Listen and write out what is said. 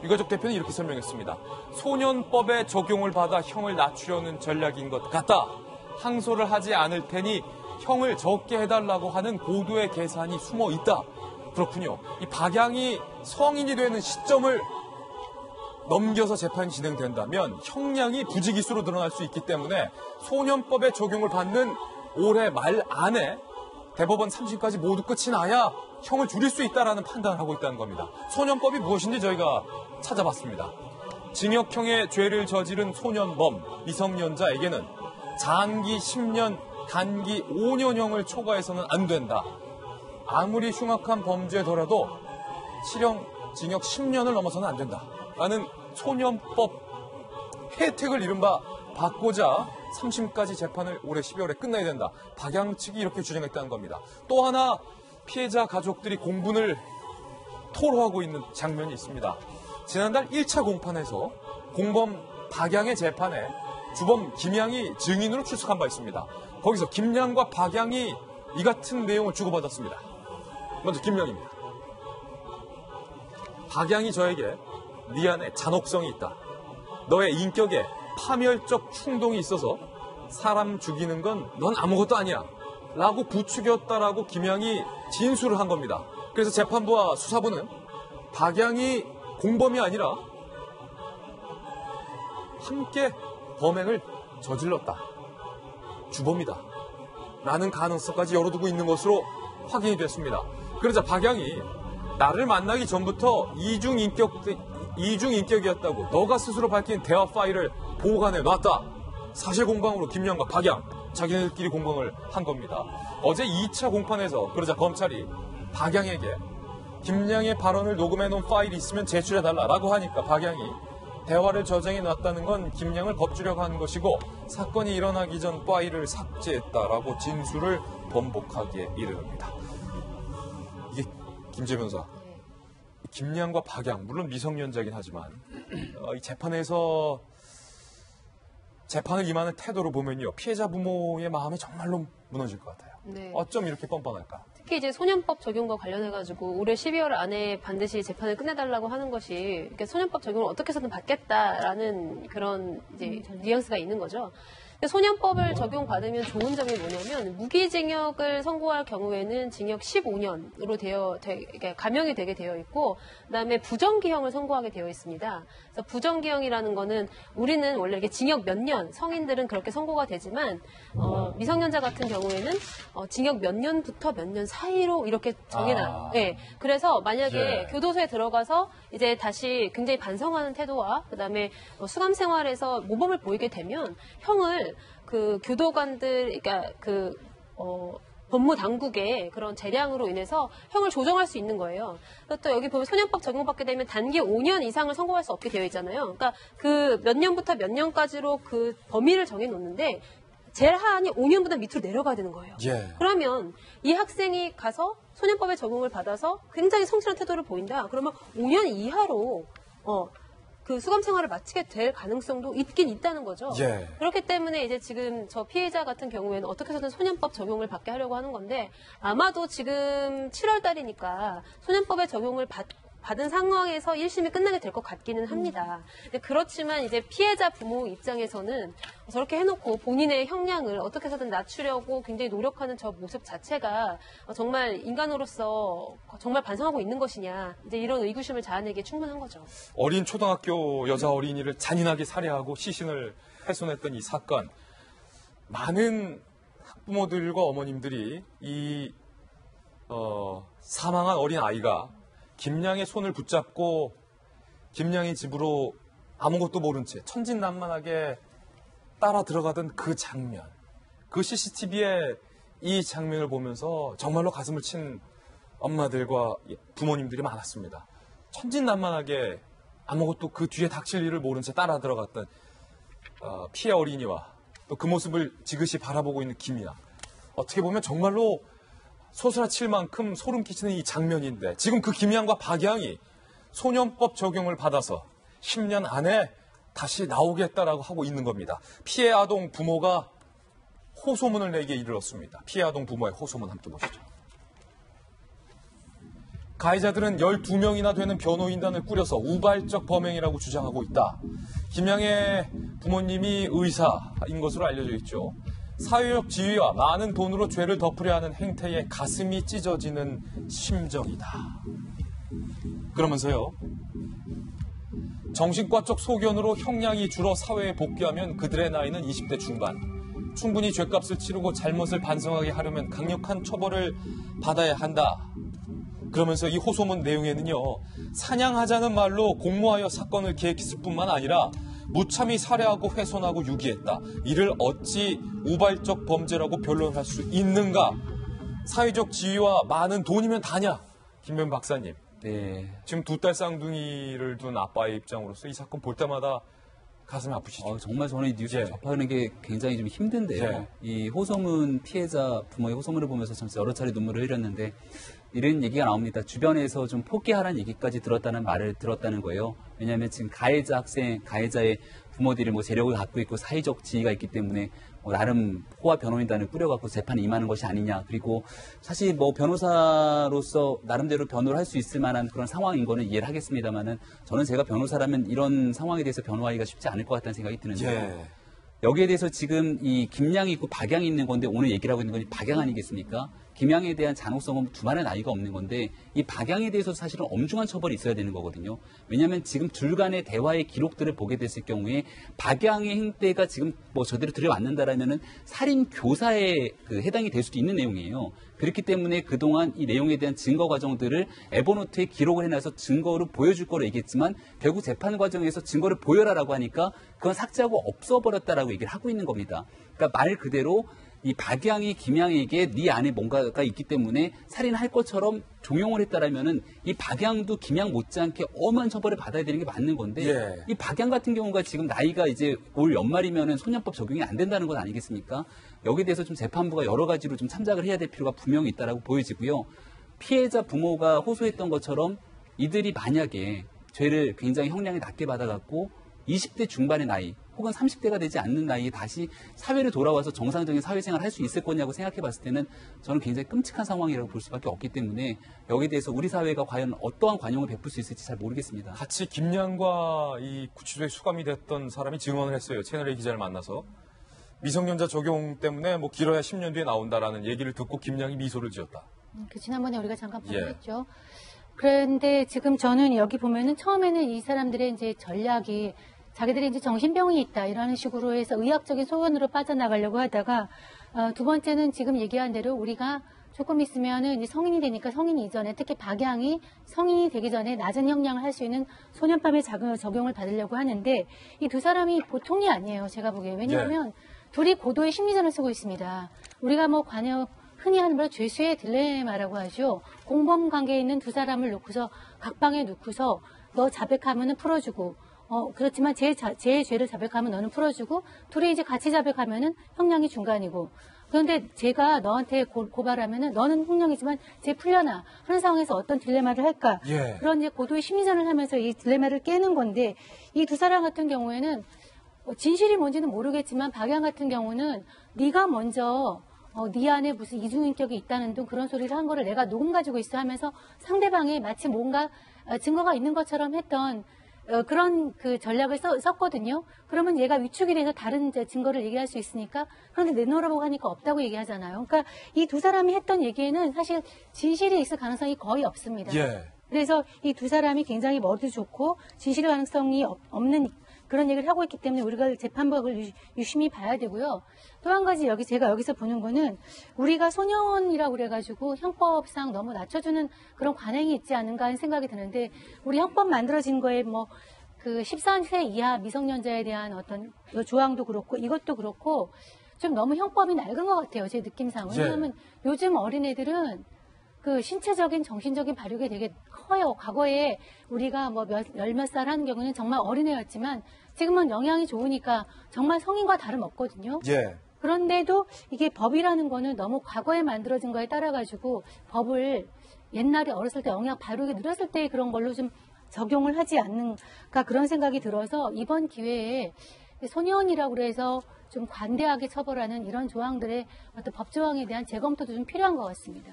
유가족 대표는 이렇게 설명했습니다. 소년법의 적용을 받아 형을 낮추려는 전략인 것 같다. 항소를 하지 않을 테니 형을 적게 해달라고 하는 고도의 계산이 숨어 있다. 그렇군요. 이 박양이 성인이 되는 시점을 넘겨서 재판이 진행된다면 형량이 부지기수로 늘어날 수 있기 때문에 소년법의 적용을 받는 올해 말 안에 대법원 3심까지 모두 끝이 나야 형을 줄일 수 있다라는 판단을 하고 있다는 겁니다. 소년법이 무엇인지 저희가 찾아봤습니다. 징역형의 죄를 저지른 소년범, 미성년자에게는 장기 10년, 단기 5년형을 초과해서는 안 된다. 아무리 흉악한 범죄더라도 실형, 징역 10년을 넘어서는 안 된다. 라는 소년법 혜택을 이른바 받고자 3심까지 재판을 올해 12월에 끝내야 된다. 박양 측이 이렇게 주장했다는 겁니다. 또 하나 피해자 가족들이 공분을 토로하고 있는 장면이 있습니다. 지난달 1차 공판에서 공범 박양의 재판에 주범 김양이 증인으로 출석한 바 있습니다. 거기서 김양과 박양이 이 같은 내용을 주고받았습니다. 먼저 김양입니다. 박양이 저에게 네 안에 잔혹성이 있다. 너의 인격에 파멸적 충동이 있어서 사람 죽이는 건 넌 아무것도 아니야. 라고 부추겼다라고 김양이 진술을 한 겁니다. 그래서 재판부와 수사부는 박양이 공범이 아니라 함께 범행을 저질렀다. 주범이다. 라는 가능성까지 열어두고 있는 것으로 확인이 됐습니다. 그러자 박양이 나를 만나기 전부터 이중인격이었다고 너가 스스로 밝힌 대화 파일을 보관해 놨다. 사실 공방으로 김양과 박양 자기네들끼리 공방을 한 겁니다. 어제 2차 공판에서 그러자 검찰이 박양에게 김양의 발언을 녹음해 놓은 파일이 있으면 제출해달라라고 하니까 박양이 대화를 저장해 놨다는 건 김양을 겁주려고 하는 것이고 사건이 일어나기 전 파일을 삭제했다라고 진술을 번복하기에 이르릅니다. 이게 김재 변호사, 김양과 박양 물론 미성년자이긴 하지만 이 재판에서 재판을 임하는 태도로 보면요 피해자 부모의 마음이 정말로 무너질 것 같아요. 네. 어쩜 이렇게 뻔뻔할까? 특히 이제 소년법 적용과 관련해가지고 올해 12월 안에 반드시 재판을 끝내달라고 하는 것이 그러니까 소년법 적용을 어떻게 해서든 받겠다라는 그런 이제 뉘앙스가 있는 거죠. 소년법을 적용받으면 좋은 점이 뭐냐면 무기징역을 선고할 경우에는 징역 15년으로 그러니까 감형이 되게 되어 있고 그다음에 부정기형을 선고하게 되어 있습니다. 그래서 부정기형이라는 거는 우리는 원래 이렇게 징역 몇 년, 성인들은 그렇게 선고가 되지만 미성년자 같은 경우에는 징역 몇 년부터 몇 년 사이로 이렇게 정해놔요. 네. 그래서 만약에 교도소에 들어가서 이제 다시 굉장히 반성하는 태도와 그다음에 수감 생활에서 모범을 보이게 되면 형을 그 교도관들, 그러니까 법무 당국의 그런 재량으로 인해서 형을 조정할 수 있는 거예요. 또 여기 보면 소년법 적용받게 되면 단기 5년 이상을 선고할 수 없게 되어 있잖아요. 그러니까 그 몇 년부터 몇 년까지로 그 범위를 정해 놓는데 제한이 5년보다 밑으로 내려가야 되는 거예요. 그러면 이 학생이 가서 소년법의 적용을 받아서 굉장히 성실한 태도를 보인다. 그러면 5년 이하로 그 수감 생활을 마치게 될 가능성도 있긴 있다는 거죠. 그렇기 때문에 이제 지금 저 피해자 같은 경우에는 어떻게 해서든 소년법 적용을 받게 하려고 하는 건데 아마도 지금 7월 달이니까 소년법의 적용을 받은 상황에서 1심이 끝나게 될 것 같기는 합니다. 근데 그렇지만 이제 피해자 부모 입장에서는 저렇게 해놓고 본인의 형량을 어떻게 해서든 낮추려고 굉장히 노력하는 저 모습 자체가 정말 인간으로서 정말 반성하고 있는 것이냐 이제 이런 의구심을 자아내기에 충분한 거죠. 어린 초등학교 여자 어린이를 잔인하게 살해하고 시신을 훼손했던 이 사건 많은 학부모들과 어머님들이 이 사망한 어린 아이가 김양의 손을 붙잡고 김양의 집으로 아무것도 모른 채 천진난만하게 따라 들어가던 그 장면, 그 CCTV에 이 장면을 보면서 정말로 가슴을 친 엄마들과 부모님들이 많았습니다. 천진난만하게 아무것도 그 뒤에 닥칠 일을 모른 채 따라 들어갔던 피해 어린이와 또 그 모습을 지그시 바라보고 있는 김양. 어떻게 보면 정말로 소스라칠 만큼 소름 끼치는 이 장면인데 지금 그 김양과 박양이 소년법 적용을 받아서 10년 안에 다시 나오겠다라고 하고 있는 겁니다. 피해 아동 부모가 호소문을 내기에 이르렀습니다. 피해 아동 부모의 호소문 함께 보시죠. 가해자들은 12명이나 되는 변호인단을 꾸려서 우발적 범행이라고 주장하고 있다. 김양의 부모님이 의사인 것으로 알려져 있죠. 사회적 지위와 많은 돈으로 죄를 덮으려 하는 행태에 가슴이 찢어지는 심정이다. 그러면서요. 정신과적 소견으로 형량이 줄어 사회에 복귀하면 그들의 나이는 20대 중반. 충분히 죄값을 치르고 잘못을 반성하게 하려면 강력한 처벌을 받아야 한다. 그러면서 이 호소문 내용에는요. 사냥하자는 말로 공모하여 사건을 계획했을 뿐만 아니라 무참히 살해하고 훼손하고 유기했다. 이를 어찌 우발적 범죄라고 변론할 수 있는가? 사회적 지위와 많은 돈이면 다냐? 김변 박사님. 네. 지금 2딸 쌍둥이를 둔 아빠의 입장으로서 이 사건 볼 때마다 가슴이 아프시죠? 정말 저는 이 뉴스를 예. 접하는 게 굉장히 좀 힘든데요. 예. 이 호소문 피해자 부모의 호소문을 보면서 참 여러 차례 눈물을 흘렸는데 이런 얘기가 나옵니다. 주변에서 좀 포기하라는 얘기까지 들었다는 말을 들었다는 거예요. 왜냐하면 지금 가해자 학생, 가해자의 부모들이 뭐 재력을 갖고 있고 사회적 지위가 있기 때문에 나름 호화 변호인단을 꾸려갖고 재판에 임하는 것이 아니냐. 그리고 사실 뭐 변호사로서 나름대로 변호를 할 수 있을 만한 그런 상황인 거는 이해를 하겠습니다만은 저는 제가 변호사라면 이런 상황에 대해서 변호하기가 쉽지 않을 것 같다는 생각이 드는데요. 예. 여기에 대해서 지금 이 김양이 있고 박양이 있는 건데 오늘 얘기를 하고 있는 건 박양 아니겠습니까? 김양에 대한 잔혹성은 두말의 나이가 없는 건데 이 박양에 대해서 사실은 엄중한 처벌이 있어야 되는 거거든요. 왜냐하면 지금 둘 간의 대화의 기록들을 보게 됐을 경우에 박양의 행태가 지금 뭐 저대로 들여왔는다라면은 살인 교사에 해당이 될 수도 있는 내용이에요. 그렇기 때문에 그동안 이 내용에 대한 증거 과정들을 에버노트에 기록을 해놔서 증거로 보여줄 거로 얘기했지만 결국 재판 과정에서 증거를 보여라라고 하니까 그건 삭제하고 없어버렸다라고 얘기를 하고 있는 겁니다. 그러니까 말 그대로 이 박양이 김양에게 네 안에 뭔가가 있기 때문에 살인할 것처럼 종용을 했다라면은 이 박양도 김양 못지않게 엄한 처벌을 받아야 되는 게 맞는 건데 예. 이 박양 같은 경우가 지금 나이가 이제 올 연말이면은 소년법 적용이 안 된다는 건 아니겠습니까? 여기에 대해서 좀 재판부가 여러 가지로 좀 참작을 해야 될 필요가 분명히 있다라고 보여지고요. 피해자 부모가 호소했던 것처럼 이들이 만약에 죄를 굉장히 형량이 낮게 받아갖고 20대 중반의 나이 혹은 30대가 되지 않는 나이에 다시 사회로 돌아와서 정상적인 사회생활을 할 수 있을 거냐고 생각해 봤을 때는 저는 굉장히 끔찍한 상황이라고 볼 수밖에 없기 때문에 여기에 대해서 우리 사회가 과연 어떠한 관용을 베풀 수 있을지 잘 모르겠습니다. 같이 김양과 이 구치소에 수감이 됐던 사람이 증언을 했어요. 채널A 기자를 만나서. 미성년자 적용 때문에 뭐 길어야 10년 뒤에 나온다라는 얘기를 듣고 김양이 미소를 지었다. 지난번에 우리가 잠깐 예. 보도했죠. 그런데 지금 저는 여기 보면은 처음에는 이 사람들의 이제 전략이 자기들이 이제 정신병이 있다 이라는 식으로 해서 의학적인 소견으로 빠져나가려고 하다가 두 번째는 지금 얘기한 대로 우리가 조금 있으면은 이제 성인이 되니까 성인 이전에 특히 박양이 성인이 되기 전에 낮은 형량을 할 수 있는 소년법의 적용을 받으려고 하는데 이 두 사람이 보통이 아니에요. 제가 보기에. 왜냐하면 둘이 고도의 심리전을 쓰고 있습니다. 우리가 뭐 흔히 하는 말 죄수의 딜레마라고 하죠. 공범 관계에 있는 두 사람을 놓고서 각방에 놓고서 너 자백하면은 풀어주고 그렇지만 제 죄를 자백하면 너는 풀어주고 둘이 이제 같이 자백하면은 형량이 중간이고 그런데 제가 너한테 고발하면은 너는 형량이지만 쟤 풀려나 하는 상황에서 어떤 딜레마를 할까 예. 그런 이제 고도의 심리전을 하면서 이 딜레마를 깨는 건데 이 두 사람 같은 경우에는 진실이 뭔지는 모르겠지만 박양 같은 경우는 네가 먼저 네 안에 무슨 이중인격이 있다는 등 그런 소리를 한 거를 내가 녹음 가지고 있어 하면서 상대방이 마치 뭔가 증거가 있는 것처럼 했던 그런 그 전략을 썼거든요. 그러면 얘가 위축이 돼서 다른 증거를 얘기할 수 있으니까 그런데 내놓으라고 하니까 없다고 얘기하잖아요. 그러니까 이 두 사람이 했던 얘기에는 사실 진실이 있을 가능성이 거의 없습니다. 예. 그래서 이 두 사람이 굉장히 머리도 좋고 진실 가능성이 없는 그런 얘기를 하고 있기 때문에 우리가 재판부를 유심히 봐야 되고요. 또 한 가지 제가 여기서 보는 거는 우리가 소년이라고 그래가지고 형법상 너무 낮춰주는 그런 관행이 있지 않은가 하는 생각이 드는데 우리 형법 만들어진 거에 뭐 그 14세 이하 미성년자에 대한 어떤 조항도 그렇고 이것도 그렇고 좀 너무 형법이 낡은 것 같아요. 제 느낌상. 왜냐하면 요즘 어린애들은 그 신체적인 정신적인 발육이 되게 커요. 과거에 우리가 뭐 몇 살 하는 경우는 정말 어린애였지만 지금은 영양이 좋으니까 정말 성인과 다름없거든요. 예. 그런데도 이게 법이라는 거는 너무 과거에 만들어진 거에 따라가지고 법을 옛날에 어렸을 때 영양 발육이 늘었을 때 그런 걸로 좀 적용을 하지 않는가 그런 생각이 들어서 이번 기회에 소년이라고 해서 좀 관대하게 처벌하는 이런 조항들의 어떤 법 조항에 대한 재검토도 좀 필요한 것 같습니다.